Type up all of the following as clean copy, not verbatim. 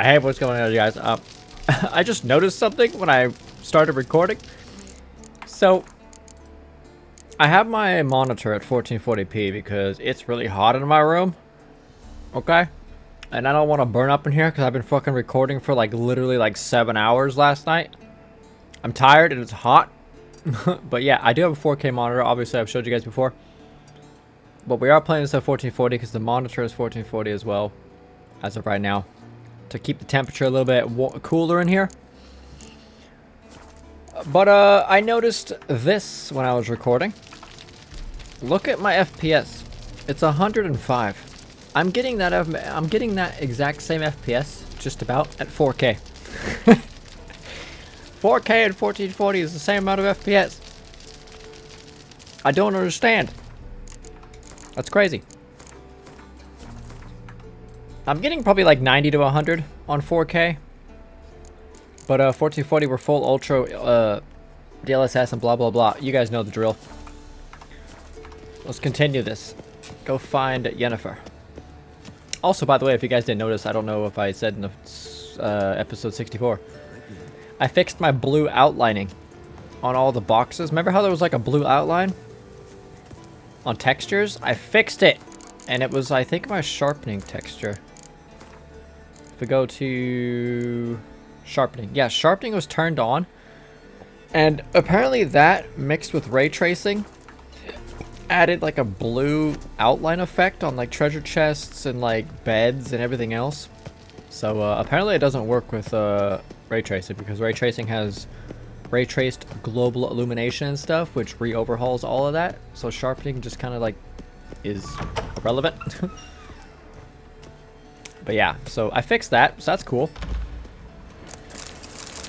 Hey, what's going on, you guys? I just noticed something when I started recording. So, I have my monitor at 1440p because it's really hot in my room. Okay? And I don't want to burn up in here because I've been fucking recording for like literally like 7 hours last night. I'm tired and it's hot. But yeah, I do have a 4K monitor. Obviously, I've showed you guys before. But we are playing this at 1440 because the monitor is 1440 as well, as of right now, to keep the temperature a little bit cooler in here. But I noticed this when I was recording. Look at my FPS. It's 105. I'm getting that exact same FPS just about at 4K. 4K and 1440 is the same amount of FPS. I don't understand. That's crazy. I'm getting probably like 90 to 100 on 4K. But 1440 we're full ultra DLSS and blah blah blah. You guys know the drill. Let's continue this. Go find Yennefer. Also, by the way, if you guys didn't notice, I don't know if I said in the episode 64. I fixed my blue outlining on all the boxes. Remember how there was like a blue outline on textures? I fixed it. And it was, I think, my sharpening texture. If we go to sharpening. Yeah, sharpening was turned on. And apparently that mixed with ray tracing added like a blue outline effect on like treasure chests and like beds and everything else. So apparently it doesn't work with ray tracing because ray tracing has ray traced global illumination and stuff, which re-overhauls all of that. So sharpening just kind of like is irrelevant. But yeah, so I fixed that, so that's cool.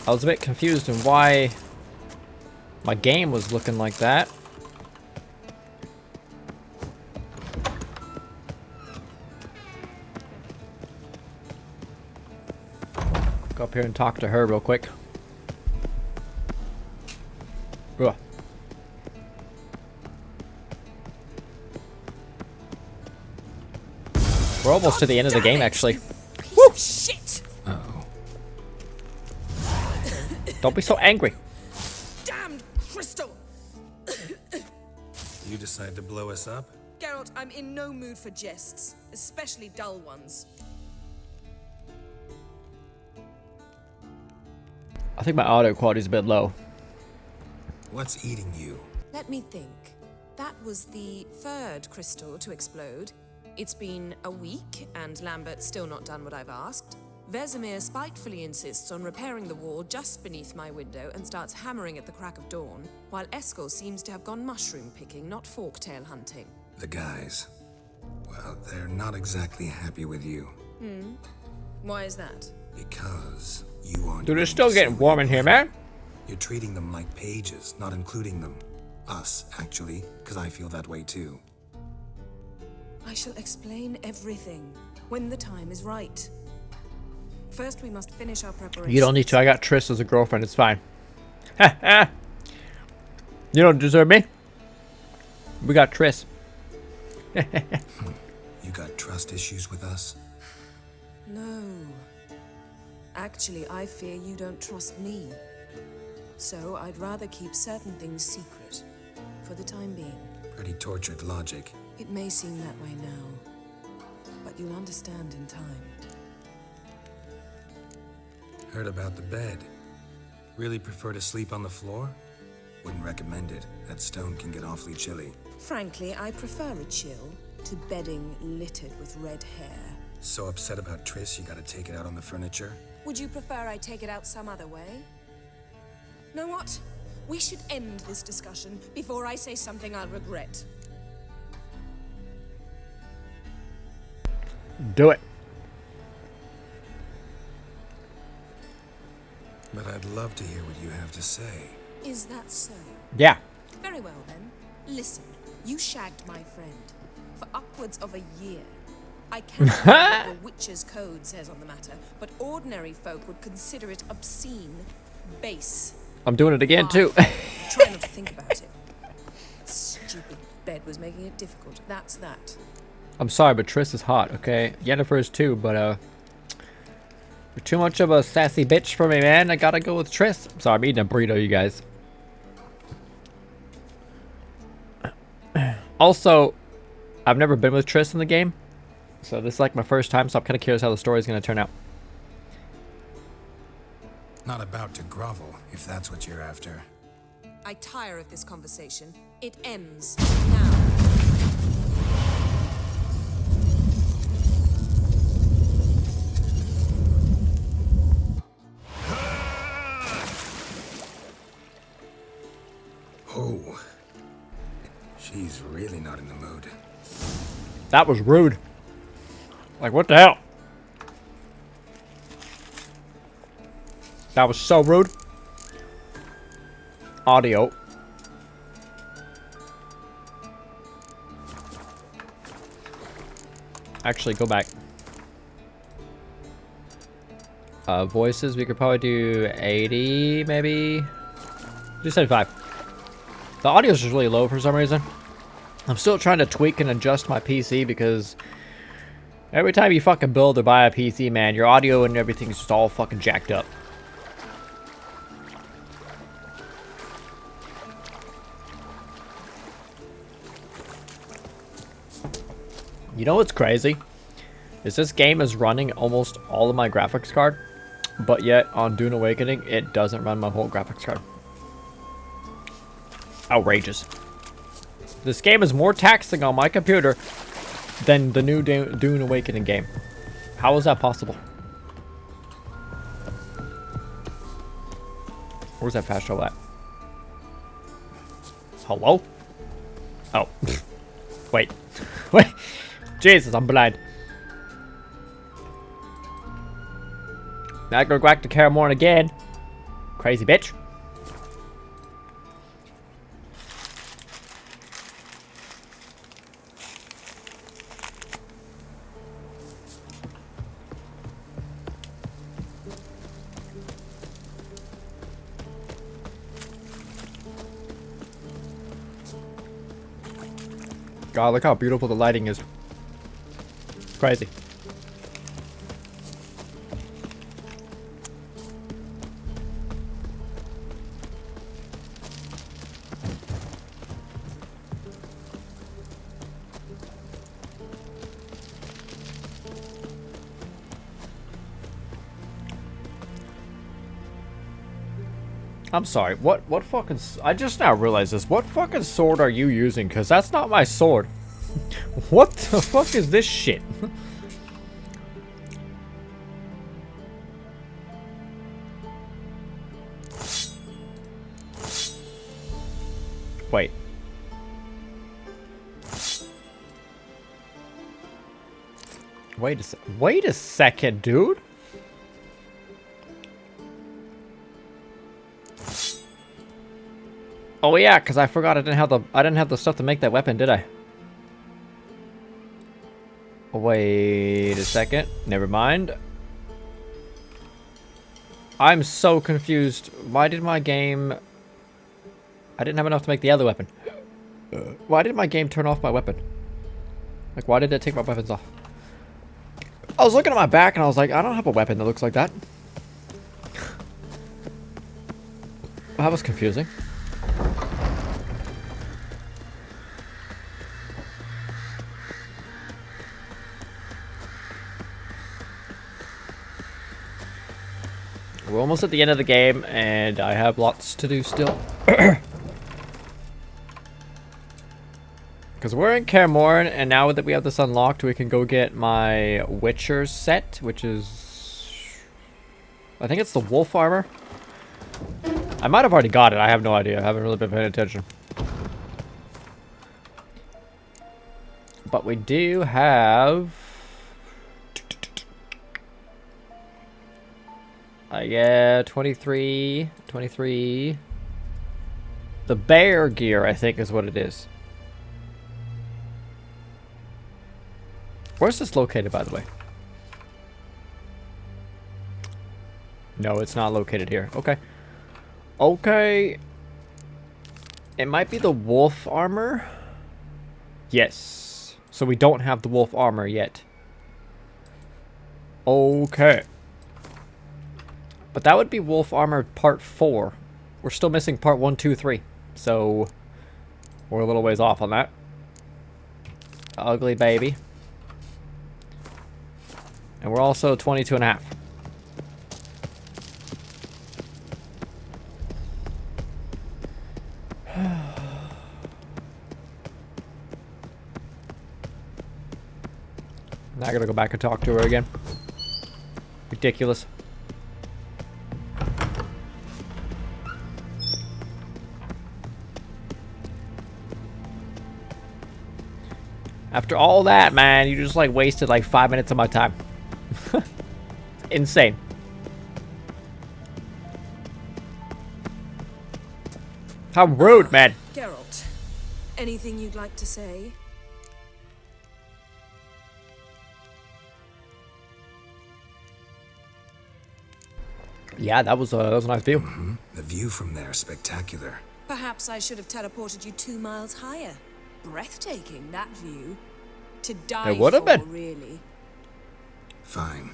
I was a bit confused in why my game was looking like that. Go up here and talk to her real quick. Ugh. We're almost to the end of the game, actually. Woo! Shit! Uh-oh. Don't be so angry. Damned crystal! You decide to blow us up? Geralt, I'm in no mood for jests, especially dull ones. I think my audio quality is a bit low. What's eating you? Let me think. That was the third crystal to explode. It's been a week, and Lambert's still not done what I've asked. Vesemir spitefully insists on repairing the wall just beneath my window and starts hammering at the crack of dawn, while Eskel seems to have gone mushroom picking, not forktail hunting. The guys. Well, they're not exactly happy with you. Why is that? Because you aren't... Dude, it's still getting warm in here, man. You're treating them like pages, not including them. Us, actually, because I feel that way too. I shall explain everything when the time is right. First, we must finish our preparations. You don't need to. I got Triss as a girlfriend. It's fine. You don't deserve me. We got Triss. You got trust issues with us? No. Actually, I fear you don't trust me. So I'd rather keep certain things secret, for the time being. Pretty tortured logic. It may seem that way now, but you'll understand in time. Heard about the bed. Really prefer to sleep on the floor? Wouldn't recommend it. That stone can get awfully chilly. Frankly, I prefer a chill to bedding littered with red hair. So upset about Triss, you gotta take it out on the furniture? Would you prefer I take it out some other way? Know what? We should end this discussion before I say something I'll regret. Do it. But I'd love to hear what you have to say. Is that so? Yeah. Very well then. Listen, you shagged my friend for upwards of a year. I cannot remember what the Witcher's code says on the matter, but ordinary folk would consider it obscene, base. I'm doing it again, too. Try not to think about it. Stupid bed was making it difficult. That's that. I'm sorry, but Triss is hot, okay? Yennefer is too, but You're too much of a sassy bitch for me, man. I gotta go with Triss. Sorry, I'm eating a burrito, you guys. Also, I've never been with Triss in the game. So this is like my first time, so I'm kind of curious how the story is going to turn out. Not about to grovel, if that's what you're after. I tire of this conversation. It ends now. Oh, she's really not in the mood. That was rude. Like, what the hell? That was so rude. Audio. Actually, go back. Voices, we could probably do 80, maybe. Do 75. The audio is just really low for some reason. I'm still trying to tweak and adjust my PC because every time you fucking build or buy a PC, man, your audio and everything's just all fucking jacked up. You know what's crazy? Is this game is running almost all of my graphics card, but yet on Dune Awakening, it doesn't run my whole graphics card. Outrageous. This game is more taxing on my computer than the new Dune Awakening game. How is that possible? Where's that fast travel at? Hello? Oh. Wait. Wait. Jesus, I'm blind. Now I go back to Kaer Morhen again. Crazy bitch. God, look how beautiful the lighting is. Crazy. I'm sorry, what fucking... I just now realized this. What fucking sword are you using? Because that's not my sword. What the fuck is this shit? Wait. Wait a second, dude. Oh yeah, because I forgot I didn't have the stuff to make that weapon, did I? Wait a second. Never mind. I'm so confused. Why did my game... I didn't have enough to make the other weapon. Why did my game turn off my weapon? Like, why did it take my weapons off? I was looking at my back and I was like, I don't have a weapon that looks like that. That was confusing. We're almost at the end of the game, and I have lots to do still. Because we're in Kaer Morhen, and now that we have this unlocked, we can go get my Witcher set, which is... I think it's the wolf armor. I might have already got it, I have no idea. I haven't really been paying attention. But we do have... yeah, 23. The bear gear, I think, is what it is. Where's this located, by the way? No, it's not located here. Okay. Okay. It might be the wolf armor. Yes. So we don't have the wolf armor yet. Okay. But that would be Wolf Armor Part 4. We're still missing Part 1, 2, 3. So, we're a little ways off on that. Ugly baby. And we're also 22 and a half. Now I gotta go back and talk to her again. Ridiculous. After all that, man, you just like wasted like 5 minutes of my time. Insane. How rude, man. Geralt, anything you'd like to say? Yeah, that was a nice view. The view from there is spectacular. Perhaps I should have teleported you 2 miles higher. Breathtaking, that view. To die It would have for, been. really. Fine.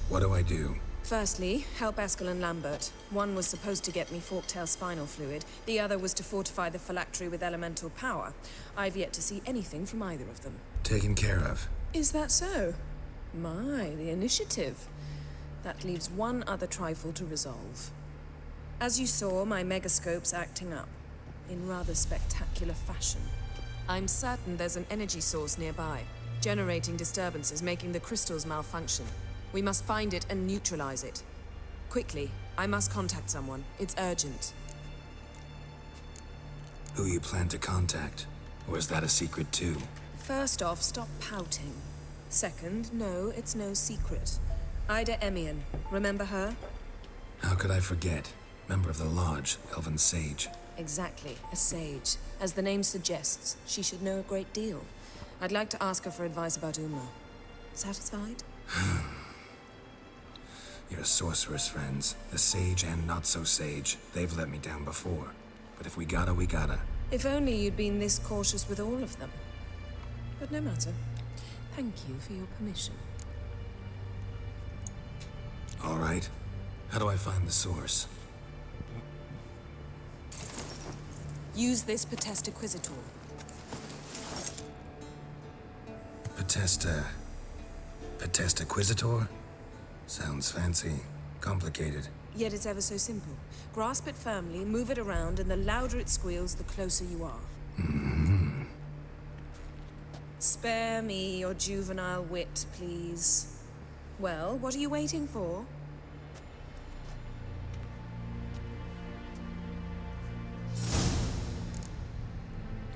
What do I do? Firstly, help Eskel and Lambert. One was supposed to get me forktail spinal fluid. The other was to fortify the phylactery with elemental power. I've yet to see anything from either of them. Taken care of. Is that so? My, the initiative. That leaves one other trifle to resolve. As you saw, my megascope's acting up. In rather spectacular fashion. I'm certain there's an energy source nearby, generating disturbances, making the crystals malfunction. We must find it and neutralize it. Quickly, I must contact someone. It's urgent. Who you plan to contact? Or is that a secret too? First off, stop pouting. Second, no, it's no secret. Ida Emian, remember her? How could I forget? Member of the Lodge, Elven Sage. Exactly, a sage. As the name suggests, she should know a great deal. I'd like to ask her for advice about Umla. Satisfied? Your sorceress friends, the sage and not so sage, they've let me down before. But if we gotta, we gotta. If only you'd been this cautious with all of them. But no matter. Thank you for your permission. All right. How do I find the source? Use this Potesta Quisitor. Potesta Quisitor? Sounds fancy. Complicated. Yet it's ever so simple. Grasp it firmly, move it around, and the louder it squeals, the closer you are. Spare me your juvenile wit, please. Well, what are you waiting for?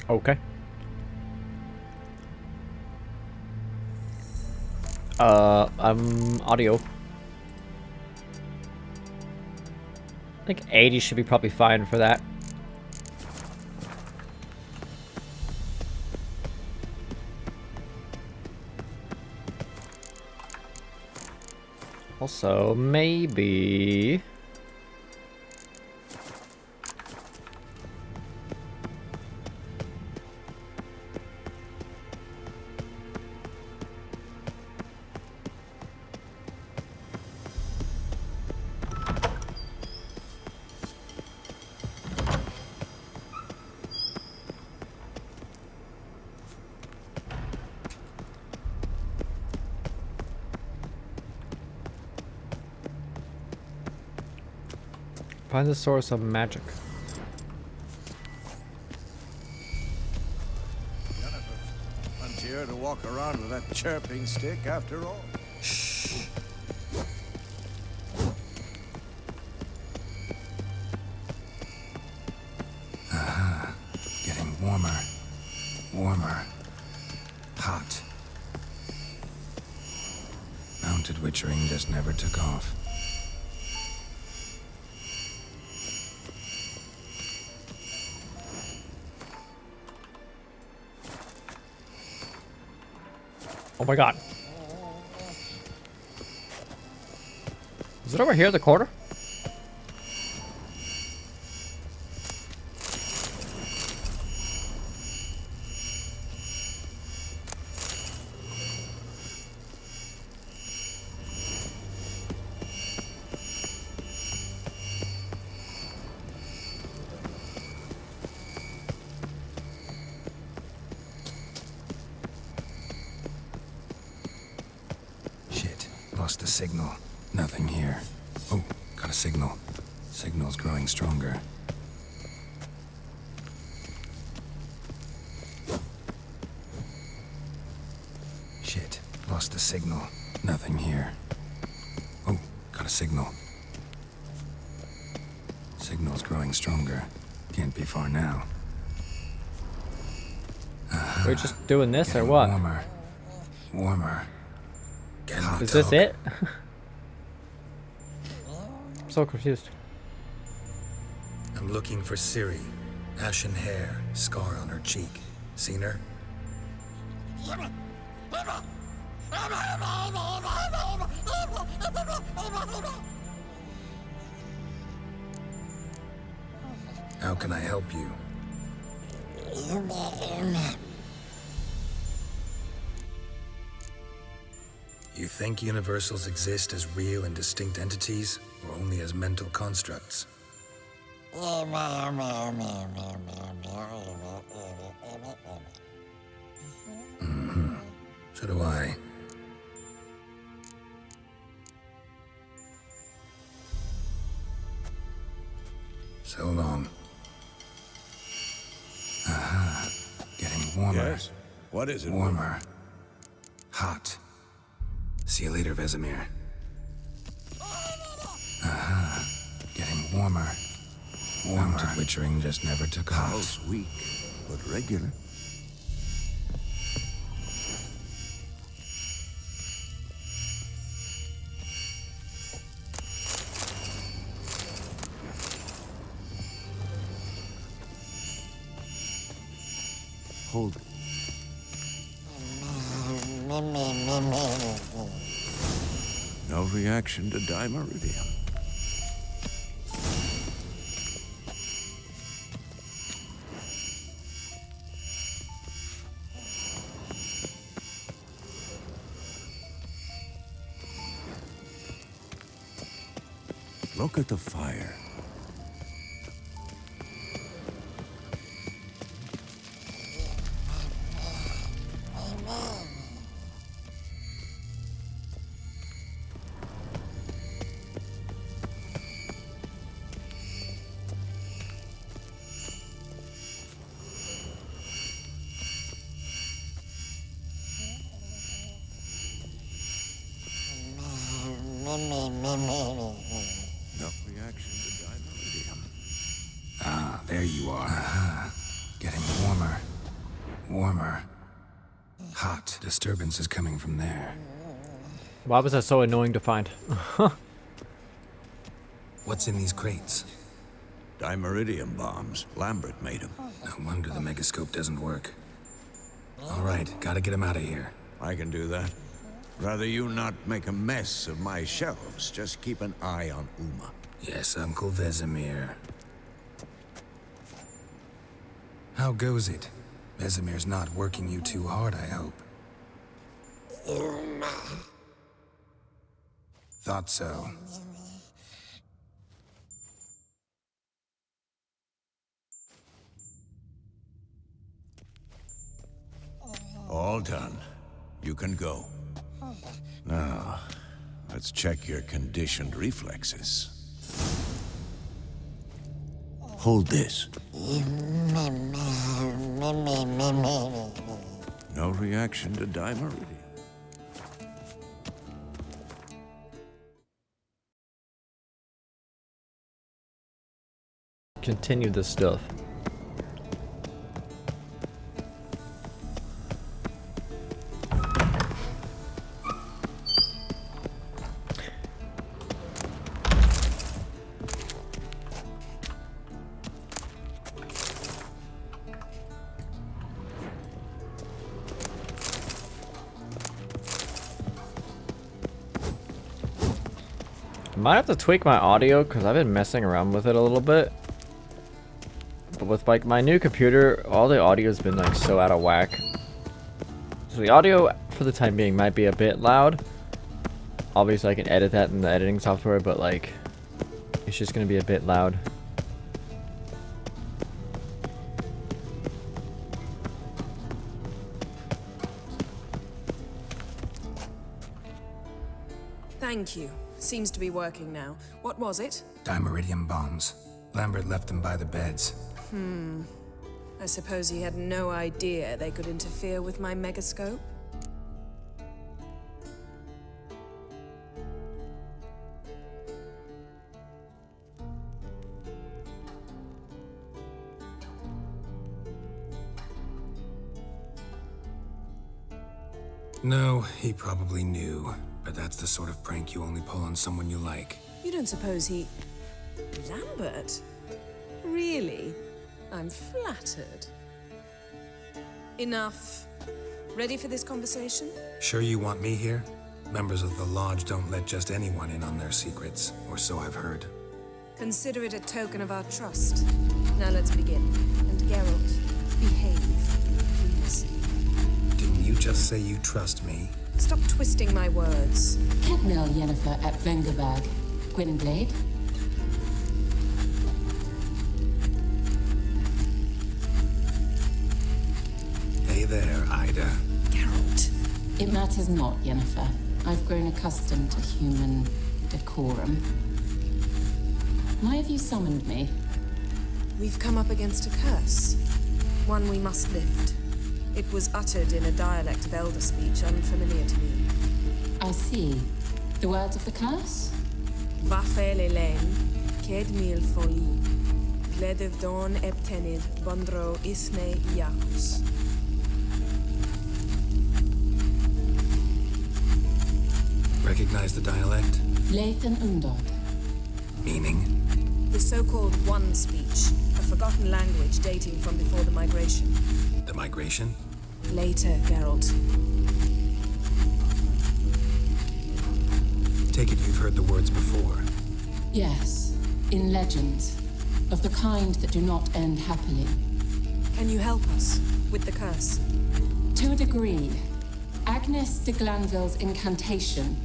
Okay. Audio. I think 80 should be probably fine for that. Also, maybe... Find the source of magic. Frontier to walk around with that chirping stick after all. Getting warmer. Warmer. Hot. Mounted witchering just never took off. Oh my god. Is it over here, the corner? signal. Nothing here. Oh, got a signal. Signal's growing stronger. Shit, lost the signal. Nothing here. Oh, got a signal. Signal's growing stronger. Can't be far now. We're just doing this or Getting what? Warmer. Warmer. Hot Is this dog. it? I'm so confused. I'm looking for Ciri. Ashen hair, scar on her cheek. Seen her? How can I help you? You think universals exist as real and distinct entities, or only as mental constructs? So do I. So long. Getting warmer. Yes? What is it? Warmer. Hot. See you later, Vesemir. Getting warmer. Warmer. Witchering just never took off. Pulse weak, but regular. Hold it. No reaction to dimeridium. Look at the fire. No reaction to dimeridium. Ah, there you are. Getting warmer. Warmer. Hot. Disturbance is coming from there. Why was that so annoying to find? What's in these crates? Dimeridium bombs. Lambert made them. No wonder the megascope doesn't work. All right, gotta get him out of here. I can do that. Rather you not make a mess of my shelves. Just keep an eye on Uma. Yes, Uncle Vesemir. How goes it? Vesemir's not working you too hard, I hope. Thought so. All done. You can go. Now, let's check your conditioned reflexes. Hold this. No reaction to dimeridium. Continue this stuff. Might have to tweak my audio because I've been messing around with it a little bit. But with like my new computer, all the audio's been like so out of whack. So the audio for the time being might be a bit loud. Obviously I can edit that in the editing software, but like it's just gonna be a bit loud. Thank Thank you. Seems to be working now. What was it? Dimeridium bombs. Lambert left them by the beds. I suppose he had no idea they could interfere with my megascope? No, he probably knew. But that's the sort of prank you only pull on someone you like. You don't suppose he... Lambert? Really? I'm flattered. Enough. Ready for this conversation? Sure you want me here? Members of the Lodge don't let just anyone in on their secrets, or so I've heard. Consider it a token of our trust. Now let's begin. And Geralt, behave, please. Didn't you just say you trust me? Stop twisting my words. Kednel Yennefer at Vengerberg. Gwynblade. Hey there, Ida. Geralt. It matters not, Yennefer. I've grown accustomed to human decorum. Why have you summoned me? We've come up against a curse. One we must lift. It was uttered in a dialect of Elder speech unfamiliar to me. I see. The words of the curse? Vafel Elaine, Ked Mil Foli, Gledev Dawn Eptenid, Bondro Isne Iacus. Recognize the dialect? Lathan Undod. Meaning? The so-called One speech, a forgotten language dating from before the migration. The migration? Later, Geralt. Take it you've heard the words before. Yes, in legends. Of the kind that do not end happily. Can you help us with the curse? To a degree, Agnes de Glanville's incantation,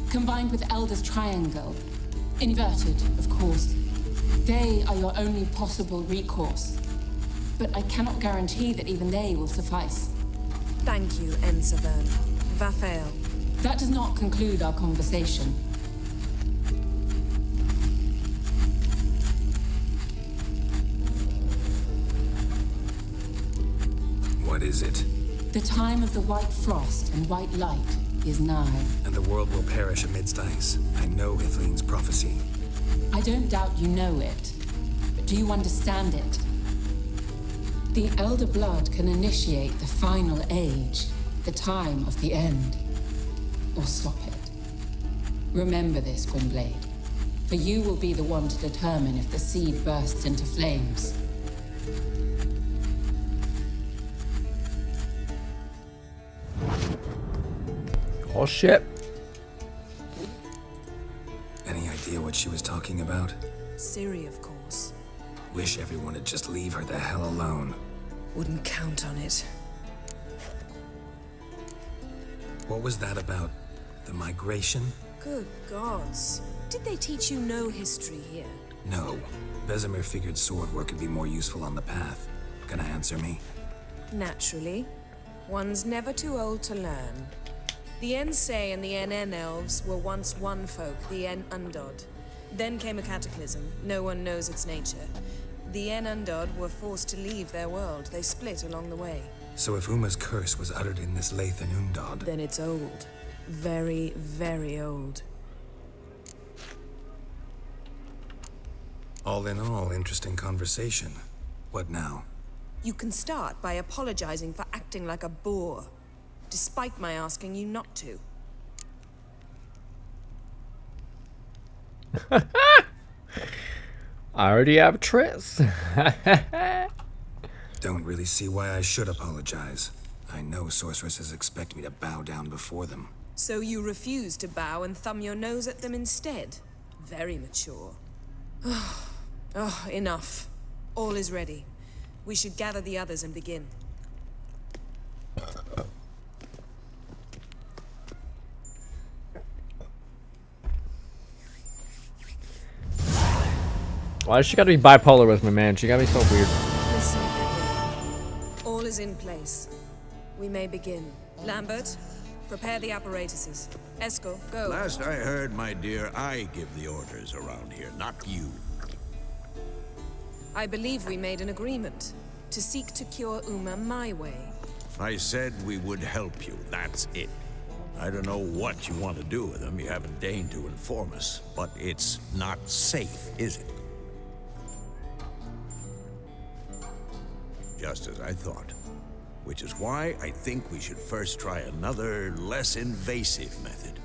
combined with Elder's triangle, inverted, of course, they are your only possible recourse. But I cannot guarantee that even they will suffice. Thank you, Ensavern. Vafael. That does not conclude our conversation. What is it? The time of the white frost and white light is nigh. And the world will perish amidst ice. I know Ithleen's prophecy. I don't doubt you know it, but do you understand it? The Elder Blood can initiate the final age, the time of the end, or stop it. Remember this, Gwynblade, for you will be the one to determine if the seed bursts into flames. Oh shit. Any idea what she was talking about? Ciri, of course. Wish everyone would just leave her the hell alone. Wouldn't count on it. What was that about? The migration? Good gods. Did they teach you no history here? No. Vesemir figured sword work could be more useful on the path. Gonna answer me? Naturally. One's never too old to learn. The Ensei and the NN elves were once one folk, the En Undod. Then came a cataclysm. No one knows its nature. The En Undod were forced to leave their world. They split along the way. So if Uma's curse was uttered in this Lathan Undod... Then it's old. Very, very old. All in all, interesting conversation. What now? You can start by apologizing for acting like a boor, despite my asking you not to. I already have Triss. Don't really see why I should apologize. I know sorceresses expect me to bow down before them. So you refuse to bow and thumb your nose at them instead? Very mature. Oh, enough. All is ready. We should gather the others and begin. Why does she gotta be bipolar with me, man? She gotta be so weird. Listen, everyone. All is in place. We may begin. Lambert, Prepare the apparatuses. Esco, go. Last I heard, my dear, I give the orders around here, not you. I believe we made an agreement to seek to cure Uma my way. I said we would help you, that's it. I don't know what you want to do with them, you haven't deigned to inform us, but it's not safe, is it? Just as I thought. Which is why I think we should first try another, less invasive method.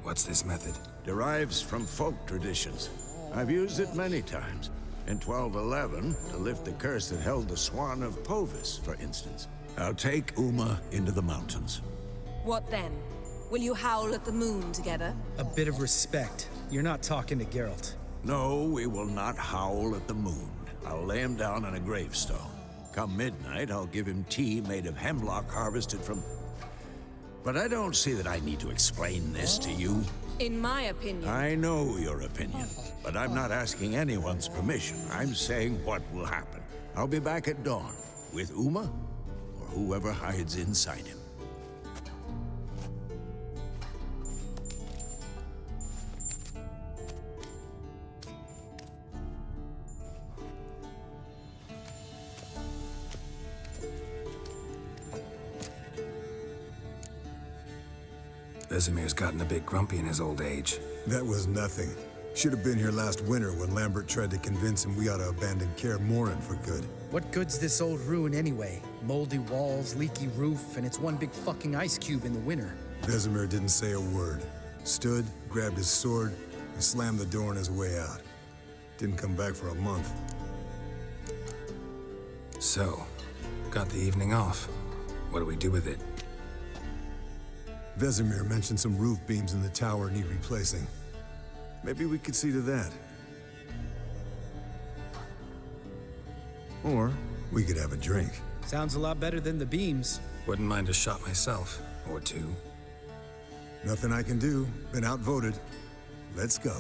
What's this method? Derives from folk traditions. I've used it many times. In 1211, to lift the curse that held the Swan of Povis, for instance. I'll take Uma into the mountains. What then? Will you howl at the moon together? A bit of respect. You're not talking to Geralt. No, we will not howl at the moon. I'll lay him down on a gravestone. Come midnight, I'll give him tea made of hemlock harvested from... But I don't see that I need to explain this to you. In my opinion... I know your opinion, but I'm not asking anyone's permission. I'm saying what will happen. I'll be back at dawn, with Uma, or whoever hides inside him. Vesemir's gotten a bit grumpy in his old age. That was nothing. Should have been here last winter when Lambert tried to convince him we ought to abandon Kaer Morhen for good. What good's this old ruin anyway? Moldy walls, leaky roof, and it's one big fucking ice cube in the winter. Vesemir didn't say a word. Stood, grabbed his sword, and slammed the door on his way out. Didn't come back for a month. So, got the evening off. What do we do with it? Vesemir mentioned some roof beams in the tower need replacing. Maybe we could see to that. Or we could have a drink. Sounds a lot better than the beams. Wouldn't mind a shot myself. Or two. Nothing I can do. Been outvoted. Let's go.